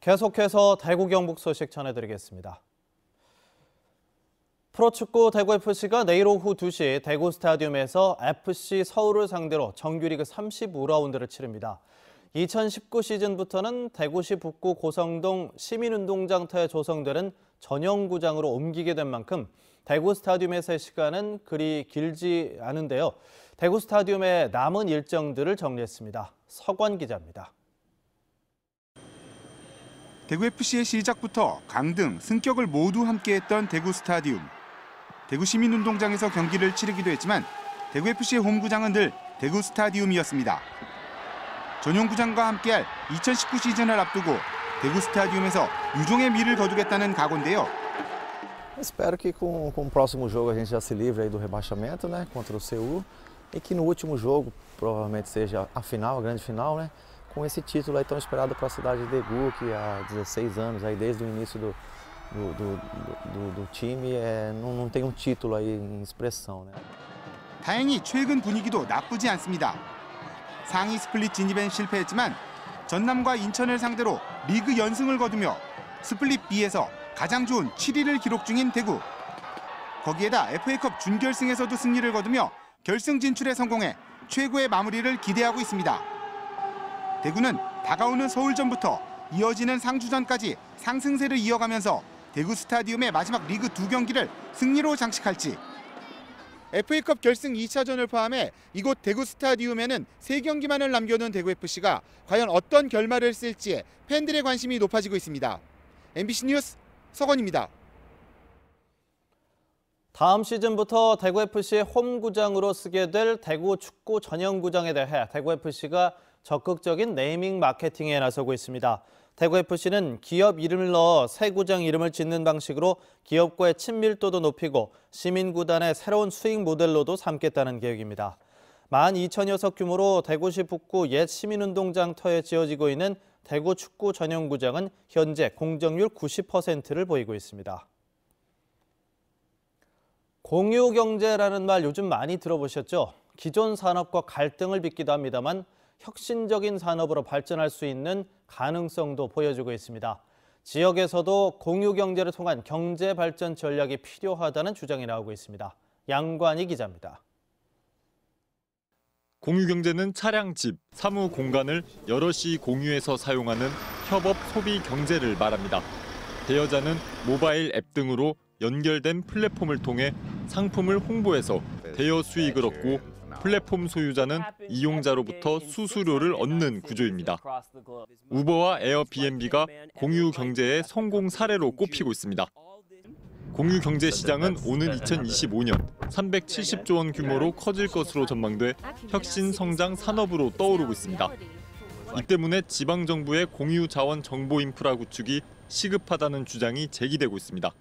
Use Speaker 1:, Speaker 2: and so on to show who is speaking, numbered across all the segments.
Speaker 1: 계속해서 대구 경북 소식 전해드리겠습니다. 프로축구 대구FC가 내일 오후 2시 대구 스타디움에서 FC 서울을 상대로 정규리그 35라운드를 치릅니다. 2019 시즌부터는 대구시 북구 고성동 시민운동장터에 조성되는 전용구장으로 옮기게 된 만큼 대구 스타디움에서의 시간은 그리 길지 않은데요. 대구 스타디움의 남은 일정들을 정리했습니다. 서관 기자입니다.
Speaker 2: 대구FC의 시작부터 강등, 승격을 모두 함께했던 대구 스타디움. 대구 시민운동장에서 경기를 치르기도 했지만 대구FC의 홈구장은 늘 대구 스타디움이었습니다. 전용구장과 함께할 2019 시즌을 앞두고 대구 스타디움에서 유종의 미를 거두겠다는 각오인데요.
Speaker 3: Espero que com o próximo jogo a gente já se livre aí do rebaixamento, né, contra o CU, e que no último jogo, provavelmente seja a final, a grande final, né, com esse título aí tão esperado para a cidade de Daegu, que há 16 anos aí desde o início do time não tem um título aí em expressão, né.
Speaker 2: 다행히 최근 분위기도 나쁘지 않습니다. 상위 스플릿 진입엔 실패했지만 전남과 인천을 상대로 리그 연승을 거두며 스플릿 B에서 가장 좋은 7위를 기록 중인 대구. 거기에다 FA컵 준결승에서도 승리를 거두며 결승 진출에 성공해 최고의 마무리를 기대하고 있습니다. 대구는 다가오는 서울전부터 이어지는 상주전까지 상승세를 이어가면서 대구 스타디움의 마지막 리그 2경기를 승리로 장식할지. FA컵 결승 2차전을 포함해 이곳 대구 스타디움에는 3경기만을 남겨놓은 대구FC가 과연 어떤 결말을 쓸지에 팬들의 관심이 높아지고 있습니다. MBC 뉴스 서건입니다.
Speaker 1: 다음 시즌부터 대구FC의 홈구장으로 쓰게 될 대구 축구 전용구장에 대해 대구FC가 적극적인 네이밍 마케팅에 나서고 있습니다. 대구FC는 기업 이름을 넣어 새 구장 이름을 짓는 방식으로 기업과의 친밀도도 높이고 시민구단의 새로운 수익 모델로도 삼겠다는 계획입니다. 12,000여 석 규모로 대구시 북구 옛 시민운동장터에 지어지고 있는 대구 축구 전용구장은 현재 공정률 90%를 보이고 있습니다. 공유경제라는 말 요즘 많이 들어보셨죠? 기존 산업과 갈등을 빚기도 합니다만 혁신적인 산업으로 발전할 수 있는 가능성도 보여주고 있습니다. 지역에서도 공유경제를 통한 경제 발전 전략이 필요하다는 주장이 나오고 있습니다. 양관희 기자입니다.
Speaker 4: 공유경제는 차량, 집, 사무 공간을 여럿이 공유해서 사용하는 협업 소비 경제를 말합니다. 대여자는 모바일 앱 등으로 연결된 플랫폼을 통해 상품을 홍보해서 대여 수익을 얻고 플랫폼 소유자는 이용자로부터 수수료를 얻는 구조입니다. 우버와 에어비앤비가 공유 경제의 성공 사례로 꼽히고 있습니다. 공유 경제 시장은 오는 2025년 370조 원 규모로 커질 것으로 전망돼 혁신 성장 산업으로 떠오르고 있습니다. 이 때문에 지방 정부의 공유 자원 정보 인프라 구축이 시급하다는 주장이 제기되고 있습니다.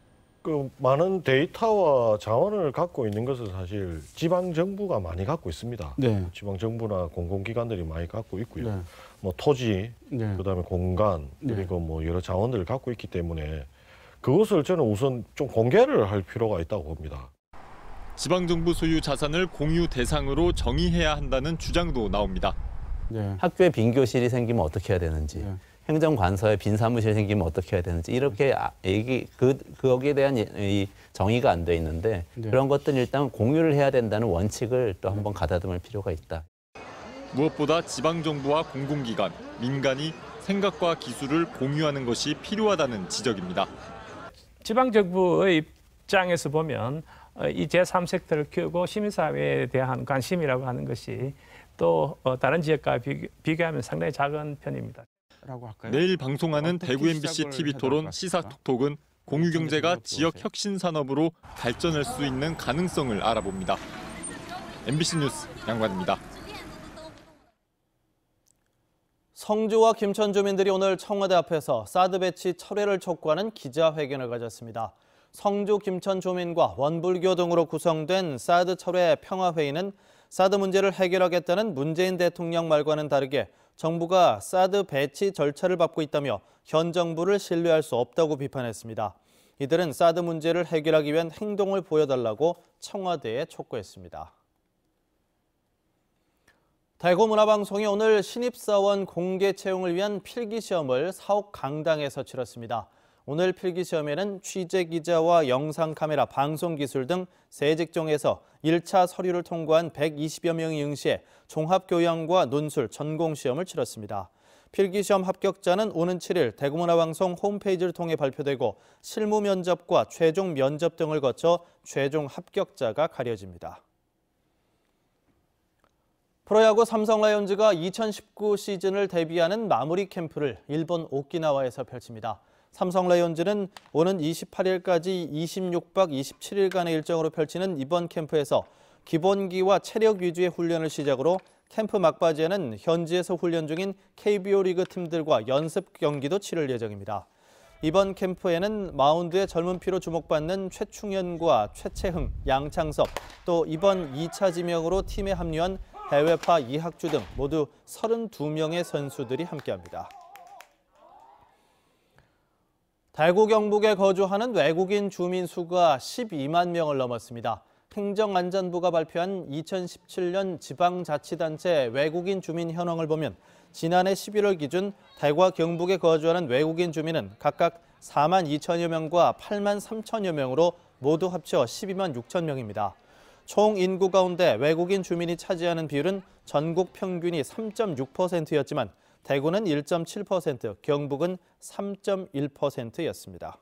Speaker 5: 많은 데이터와 자원을 갖고 있는 것은 사실 지방 정부가 많이 갖고 있습니다. 네. 지방 정부나 공공기관들이 많이 갖고 있고요. 네. 뭐 토지, 네. 그다음에 공간, 그리고 뭐 여러 자원들을 갖고 있기 때문에 그것을 저는 우선 좀 공개를 할 필요가 있다고 봅니다.
Speaker 4: 지방 정부 소유 자산을 공유 대상으로 정의해야 한다는 주장도 나옵니다.
Speaker 6: 네. 학교에 빈 교실이 생기면 어떻게 해야 되는지. 네. 행정관서에 빈 사무실 생기면 어떻게 해야 되는지 이렇게 거기에 대한 이 정의가 안 돼 있는데 네. 그런 것들은 일단 공유를 해야 된다는 원칙을 또 한번 가다듬을 필요가 있다.
Speaker 4: 무엇보다 지방정부와 공공기관, 민간이 생각과 기술을 공유하는 것이 필요하다는 지적입니다.
Speaker 7: 지방정부의 입장에서 보면 이 제3섹터를 키우고 시민사회에 대한 관심이라고 하는 것이 또 다른 지역과 비교하면 상당히 작은 편입니다.
Speaker 4: 내일 방송하는 대구 MBC TV 토론 시사톡톡은 공유경제가 지역 혁신 산업으로 발전할 수 있는 가능성을 알아봅니다. MBC 뉴스 양관입니다.
Speaker 1: 성주와 김천 주민들이 오늘 청와대 앞에서 사드 배치 철회를 촉구하는 기자회견을 가졌습니다. 성주, 김천 주민과 원불교 등으로 구성된 사드 철회 평화회의는 사드 문제를 해결하겠다는 문재인 대통령 말과는 다르게 정부가 사드 배치 절차를 밟고 있다며 현 정부를 신뢰할 수 없다고 비판했습니다. 이들은 사드 문제를 해결하기 위한 행동을 보여달라고 청와대에 촉구했습니다. 대구문화방송이 오늘 신입사원 공개 채용을 위한 필기시험을 사옥 강당에서 치렀습니다. 오늘 필기시험에는 취재기자와 영상카메라, 방송기술 등 세 직종에서 1차 서류를 통과한 120여 명이 응시해 종합교양과 논술, 전공시험을 치렀습니다. 필기시험 합격자는 오는 7일 대구문화방송 홈페이지를 통해 발표되고 실무 면접과 최종 면접 등을 거쳐 최종 합격자가 가려집니다. 프로야구 삼성 라이온즈가 2019 시즌을 대비하는 마무리 캠프를 일본 오키나와에서 펼칩니다. 삼성 라이온즈는 오는 28일까지 26박 27일간의 일정으로 펼치는 이번 캠프에서 기본기와 체력 위주의 훈련을 시작으로 캠프 막바지에는 현지에서 훈련 중인 KBO 리그 팀들과 연습 경기도 치를 예정입니다. 이번 캠프에는 마운드의 젊은 피로 주목받는 최충현과 최채흥, 양창섭, 또 이번 2차 지명으로 팀에 합류한 해외파 이학주 등 모두 32명의 선수들이 함께합니다. 대구 경북에 거주하는 외국인 주민 수가 12만 명을 넘었습니다. 행정안전부가 발표한 2017년 지방자치단체 외국인 주민 현황을 보면 지난해 11월 기준 대구와 경북에 거주하는 외국인 주민은 각각 4만 2천여 명과 8만 3천여 명으로 모두 합쳐 12만 6천 명입니다. 총 인구 가운데 외국인 주민이 차지하는 비율은 전국 평균이 3.6%였지만 대구는 1.7%, 경북은 3.1%였습니다.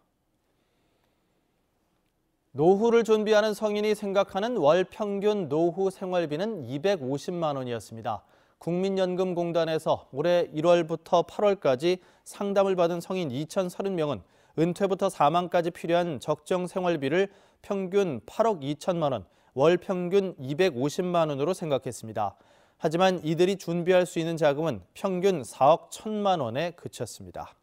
Speaker 1: 노후를 준비하는 성인이 생각하는 월 평균 노후 생활비는 250만 원이었습니다. 국민연금공단에서 올해 1월부터 8월까지 상담을 받은 성인 2,030명은 은퇴부터 사망까지 필요한 적정 생활비를 평균 8억 2천만 원, 월 평균 250만 원으로 생각했습니다. 하지만 이들이 준비할 수 있는 자금은 평균 4억 1천만 원에 그쳤습니다.